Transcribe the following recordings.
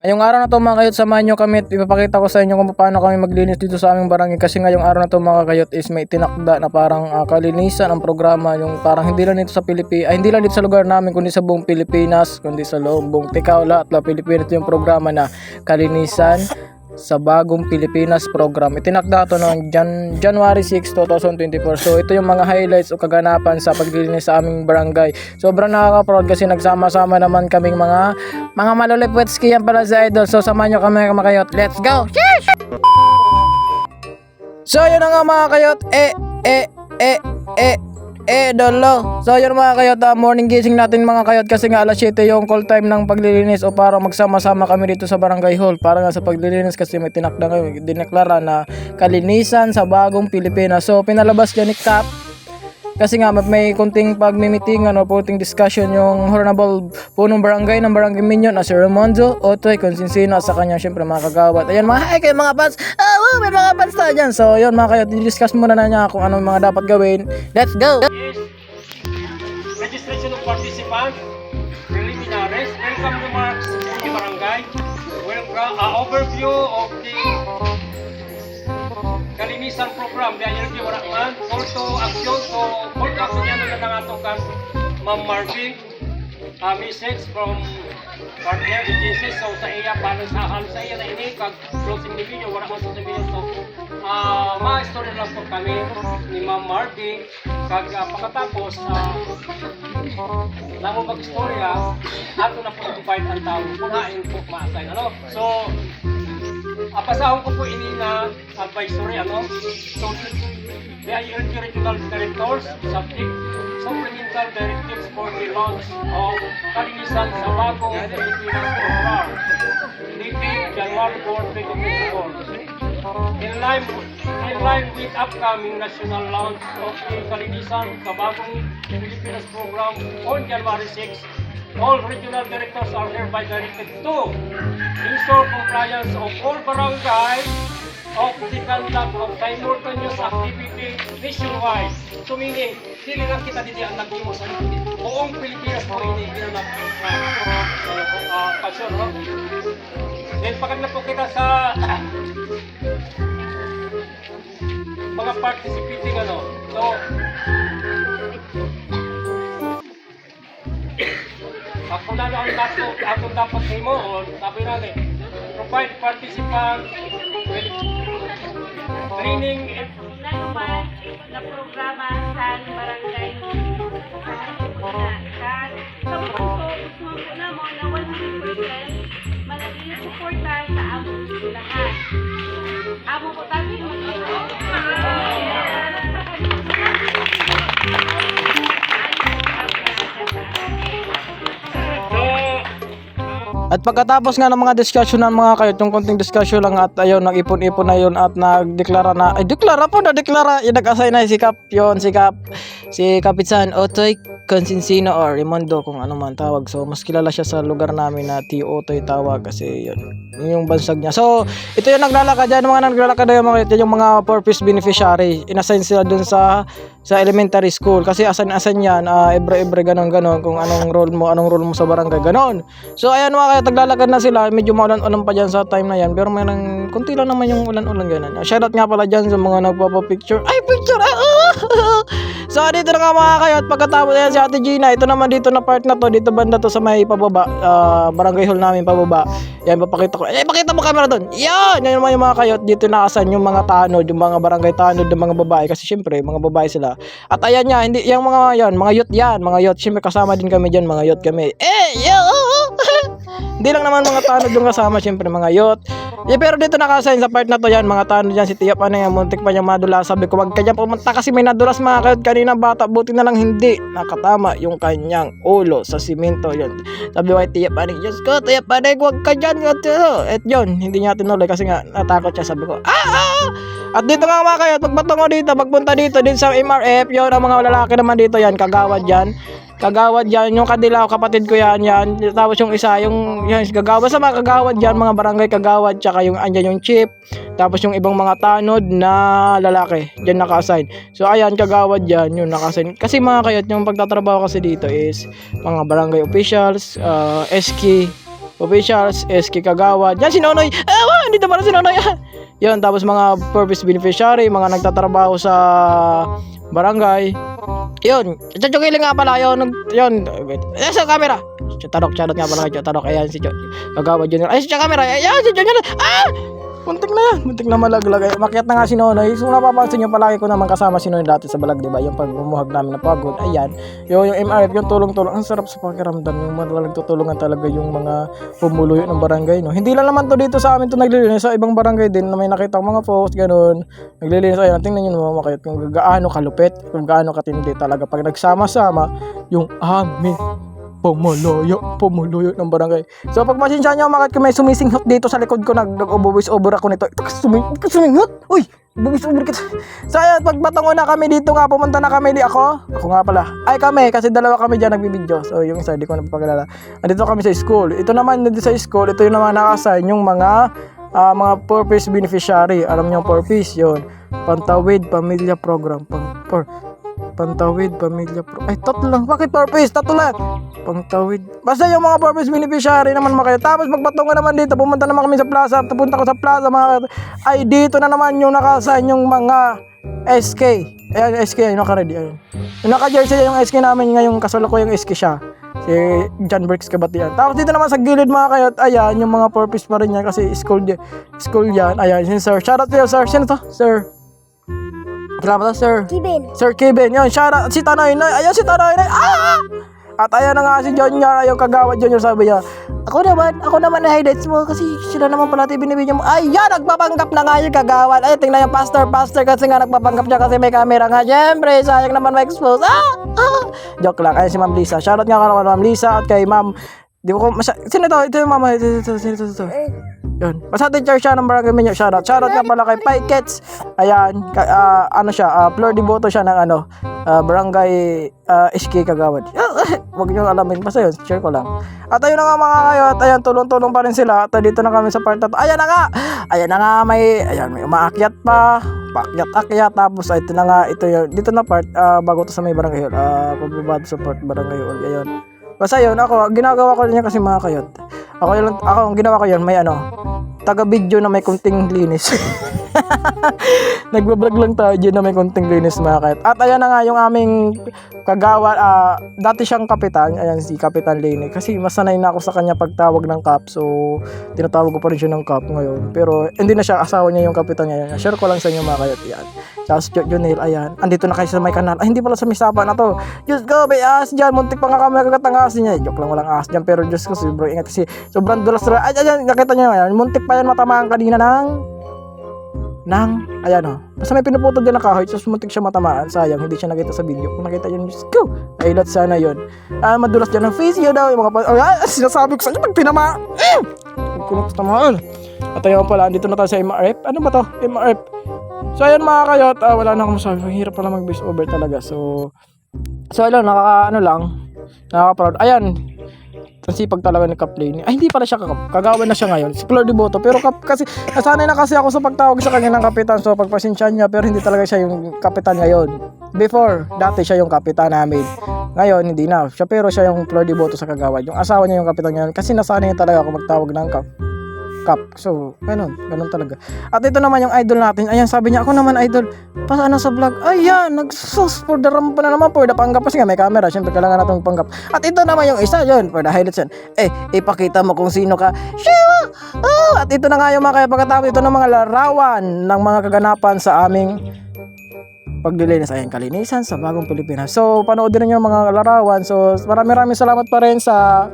Ngayong araw na to mga kayot, samahan nyo kami at ipapakita ko sa inyo kung paano kami maglinis dito sa aming barangay. Kasi ngayong araw na to mga kayot is may tinakda na parang kalinisan ang programa. Yung parang hindi lang dito sa Pilipinas, hindi lang dito sa lugar namin kundi sa buong Pilipinas, kundi sa buong Ticao, lahat ng Pilipinas. Yung programa na kalinisan sa bagong Pilipinas program. Itinakda ito noong January 6, 2024. So ito yung mga highlights o kaganapan sa paglilinis sa aming barangay. Sobrang nakaka-proud kasi nagsama-sama naman kaming mga malulipwetski yan pala sa idol. So samahan nyo kami mga kayot. Let's go! Sheesh! So yun na nga mga kayot. Dolo. So yun mga kayot, morning gising natin mga kayot kasi nga alas 7 yung call time ng paglilinis o para magsama-sama kami dito sa barangay hall para nga sa paglilinis kasi may tinakda ngayon, dineklara na kalinisan sa bagong Pilipinas. So pinalabas dyan ni Cap kasi nga may kunting pagmimitingan o kunting discussion yung honorable punong barangay ng barangay Minion na si Ramondo Otoy Consinsino sa kanya syempre mga kagawad. Ayan mga hi kayo mga fans. May mga fans tayo dyan. So yun mga kayot, discuss muna na niya kung ano mga dapat gawin. Let's go! Yes. Registration of participants, preliminaries, welcome remarks to barangay, welcome, overview of the kalinisan program, the IRP Warakman, call to action, yan na nangatokan, Ma'am Marvin, message from partner agencies, so sa iya, paano sa halos sa iya na ini, kag closing the video, Warakman sa video, so mga story lang po kami ni Ma'am Marvin, kag pagkatapos, na mo mag-istorya, ato na po invite ang tao, punain po ma-assign, ano? So, pasahon ko po ini na advisory, ano? So, the IRT Regional Directors, subject, supplemental directives for the launch of kalinisan sa bagong Pilipinas program, dated January 4, 2024. In line with upcoming national launch of the kalinisan sa bagong Pilipinas program on January 6, all regional directors are hereby directed to ensure compliance of all barangays of the conduct of simultaneous activity nationwide. So meaning, hindi lang kita dito ang nag-imos sa buong Pilipinas po ini ginanap pasyon, no? Then pagkat na po kita sa mga participating, ano, so kung ano ang dapat mo o sabi natin, provide participants with training and na programa sa barangay sa gusto na mo na 100% manatiling suporta sa among lahat. Amo po tayo At pagkatapos nga ng mga discussion ng mga kayot, yung konting discussion lang at ayun, nag-ipon-ipon na yun at nagdeklara na, nag-assign na si Kapitsan Otoy Consinsino or Ramondo kung ano man tawag. So mas kilala siya sa lugar namin na Tio Otoy tawag kasi yun yung bansag niya. So ito yung naglalakad dyan, mga naglalakad na yung mga yung mga purpose beneficiary, inassign sila dun sa elementary school kasi asan yan, every ganon kung anong role mo sa barangay ganon. So ayan mga kaya naglalakad na sila, medyo maulan-ulan pa dyan sa time na yan pero may nang kunti lang naman yung ulan-ulan ganon. Shoutout nga pala dyan sa mga nagpapapicture. So dito na nga mga kayo at pagkatapos yan si Ate Gina, ito naman dito na part na to, dito banda to sa may pababa, barangay hall namin pababa. Yan, papakita ko. Pakita mo camera doon. Yan naman yung mga kayot, dito nakasan yung mga tanod, yung mga barangay tanod ng mga babae kasi syempre mga babae sila. At ayan niya, hindi yung mga mga youth, syempre kasama din kami diyan, mga youth kami. Hindi lang naman mga tanod yung kasama, syempre mga youth. Pero dito nakasign sa part na to yan, mga tanod yan, si Tiap ano yan, muntik pa niyang madulas. Sabi ko, wag ka dyan pumunta kasi may nadulas mga kayot kanina bata, buti na lang hindi nakatama yung kanyang ulo sa simento yun. Sabi ko kay Tiap ano, Diyos ko, Tiap ano, wag ka dyan. At yun, hindi niya tinuloy kasi nga natakot siya. Sabi ko, At dito nga mga kayot, pagpatungo dito, pagpunta dito din sa MRF, yun ang mga lalaki naman dito yan, kagawad yan, yung kadilaw, kapatid ko yan, tapos yung isa, yung kagawad, sa mga kagawad yan, mga barangay kagawad, tsaka yung andyan yung chief, tapos yung ibang mga tanod na lalaki, dyan naka-assign. So ayan, kagawad yan, yun naka-assign. Kasi mga kayot, yung pagtatrabaho kasi dito is, mga barangay officials, SK, officials, SK Kagawad. Yan si Nonoy. Dito pala si Nonoy. Yun, tapos mga purpose beneficiary, mga nagtatrabaho sa barangay. Yun, Chuchukiling nga pala yun. Sa camera. Chutarok nga pala kay Chutarok. Ayan si Kagawad Junior. Ay, si camera. Ayan si Junior. Muntik na malaglag. Makiat na nga si Nonoy. So napapansin nyo, palagi ko naman kasama si Nonoy dati sa balag, diba? Yung pagmumuhag namin na pagod. Ayan. Yung MRF, yung tulong-tulong. Ang sarap sa pakiramdam. Yung mga nagtutulungan talaga yung mga pumuluyo ng barangay, no? Hindi lang naman to dito sa amin to naglilinis. Sa ibang barangay din na may nakita mga post, ganun. Naglilinis. Ayan, tingnan nyo naman makayat kung gaano kalupit, kung gaano katindi talaga. Pag nagsama-sama, yung amin pumuluyo ng barangay. So pag pasensya nyo, makit kung may sumisinghot dito sa likod ko, nag-voice over ako nito. Ito kasi suminghot. Uy, voice over kita. So ayan, pagbatango na kami dito nga, pumunta na kami. Ako nga pala. Ay kami, kasi dalawa kami dyan nagbibideo. So yung isa, di ko napapagalala. Andito kami sa school. Ito naman, dito sa school, ito yung naman nakasign yung mga purpose beneficiary. Alam nyo yung purpose, yun. Pantawid Pamilya Program. Pantawid Pamilya Program. Ay, tatlo lang. Bakit purpose? Tatlo lang. Pantawid. Basta yung mga purpose beneficiary naman makayo. Tapos magpatungo naman dito. Pumunta naman kami sa plaza. Pupunta ko sa plaza mga. Ay, dito na naman yung nakasign yung mga SK. Ayan, SK. Yung naka-ready. Ayan. Yung naka-jersey yung SK namin ngayon. Kasalo ko yung SK siya. Si John Briggs Kabatian. Tapos dito naman sa gilid mga kayo. Ayan, yung mga purpose pa rin yan. Kasi school yan. Ayan, yun sir. Shoutout to you, sir. Sino to? Sir. Salamat to, sir. Sir Kevin. Yun, shoutout. Si Tanoy Noy. Ayan, si Tanoy Noy. At ayan na nga si Junior, yung Kagawad Junior, sabi niya, ako naman na highlights mo kasi sila naman pala binibigyan mo. Ayan, nagpapanggap na nga yung Kagawad. Ay, tingnan yung pastor kasi nga nagpapanggap niya kasi may camera nga. Siyempre, sayang naman ma-expose. Joke lang. Ayan si Ma'am Lisa. Shoutout nga naman Ma'am Lisa at kay Ma'am, sino to? Ito yung mama. Ito. Yun. Basta teacher siya ng barangay Minyo. Shoutout nga pala kay Pikets. Ayan. Flor de Boto siya ng barangay SK Kagawad. Huwag nyo alamin. Basta yun. Share ko lang. At ayun na nga mga kayot. Ayan, tulong-tulong pa rin sila. At dito na kami sa part na to. Ayan na nga. May umaakyat pa. Paakyat. Tapos ito na nga. Ito yun. Dito na part. Bago to sa may barangay hall. Pababa sa part barangay hall. Ayan. Basta yun, ginagawa ko rin yan kasi mga kayot. Ako ang ginawa ko yun, may taga-video na may kunting linis. Nagbablog lang tayo dyan na may kunting linis mga kayot. At ayan na nga yung aming Kagawad, dati siyang kapitan, ayan si Kapitan Lene. Kasi masanay na ako sa kanya pagtawag ng Kap, so tinatawag ko pa rin siya ng Kap ngayon. Pero hindi na siya, asawa niya yung kapitan niya. Share ko lang sa inyo mga kayot, yan. Tapos Jonel, ayan, andito na kayo sa may kanal. Ay, hindi pala sa may sapa na to. Diyos ko, may ahas dyan, muntik pa nga kami kakatangas niya. Joke lang, walang ahas dyan, pero Diyos ko, sobrang ingat kasi sobrang dulas. Ayan, nakita niyo yan, muntik pa yan matamaan kanina ayan basta may pinuputol din na kahoy, so muntik siya matamaan. Sayang, hindi siya nakita sa video. Kung nakita yun, just go! Ay, lot sana yun. Madulas dyan ng face yun daw. Yung mga sinasabi ko sa inyo, pag tinama! Kunot sa tamaan. At ayun pala, dito na tayo sa MRF. Ano ba to? MRF. So, ayan mga kayot. Wala na akong masabi. Hirap pala mag-voice over talaga. So ayun, nakaka-proud. Ayan. Sipag talaga ni Kaplane. Ay, hindi pala siya Kagawad na siya ngayon. Si Flor de Boto. Pero kasi nasanay na kasi ako sa pagtawag sa kanya ng kapitan. So pagpasensya niya. Pero hindi talaga siya yung kapitan ngayon. Before, dati siya yung kapitan namin. Ngayon, hindi na. Pero siya yung Flor de Boto sa Kagawad. Yung asawa niya yung kapitan ngayon. Kasi nasanay niya talaga ako magtawag ng Kap. So, ganun talaga. At ito naman yung idol natin. Ayan, sabi niya, ako naman idol. Paano sa vlog? Ayan, nagsus for the rampa na naman. For the panggap. Kasi nga may camera. Siyempre, kailangan natin panggap. At ito naman yung isa, yun. For the highlights yan. Ipakita mo kung sino ka. At ito na nga yung mga kaya pagkatapos ito ng mga larawan ng mga kaganapan sa aming paglilinis. Ayan, kalinisan sa bagong Pilipinas. So, panoodin niyo yung mga larawan. So, maraming salamat pa rin sa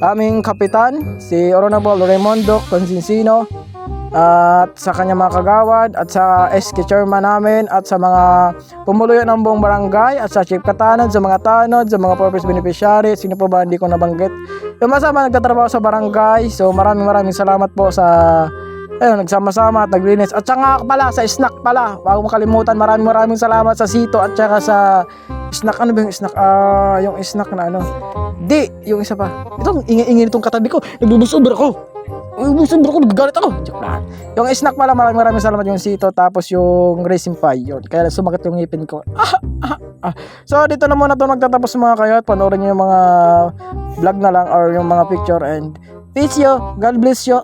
aming kapitan, si Honorable Raimundo Consinsino, at sa kanya mga kagawad, at sa SK chairman namin, at sa mga pumuluyo ng buong barangay, at sa chief katanod, sa mga tanod, sa mga purpose beneficiary, sino po ba hindi ko nabanggit, yung masama nagtatrabaho sa barangay. So maraming salamat po sa nagsama-sama at naglinis. At saka pala sa snack pala, wag mo kalimutan, maraming salamat sa Sito at saka sa snack. Ano ba yung snack? Yung snack na yung isa pa. Ito, ingin itong katabi ko. Nagbubusober ako. Nagagalit ako. Joke lang. Yung snack pala, maraming salamat yung Sito. Tapos yung racing pie, yun. Kaya sumakit yung ngipin ko. So, dito na muna ito magtatapos mga kayo. At panoorin nyo yung mga vlog na lang or yung mga picture. And Peace yo. God bless you.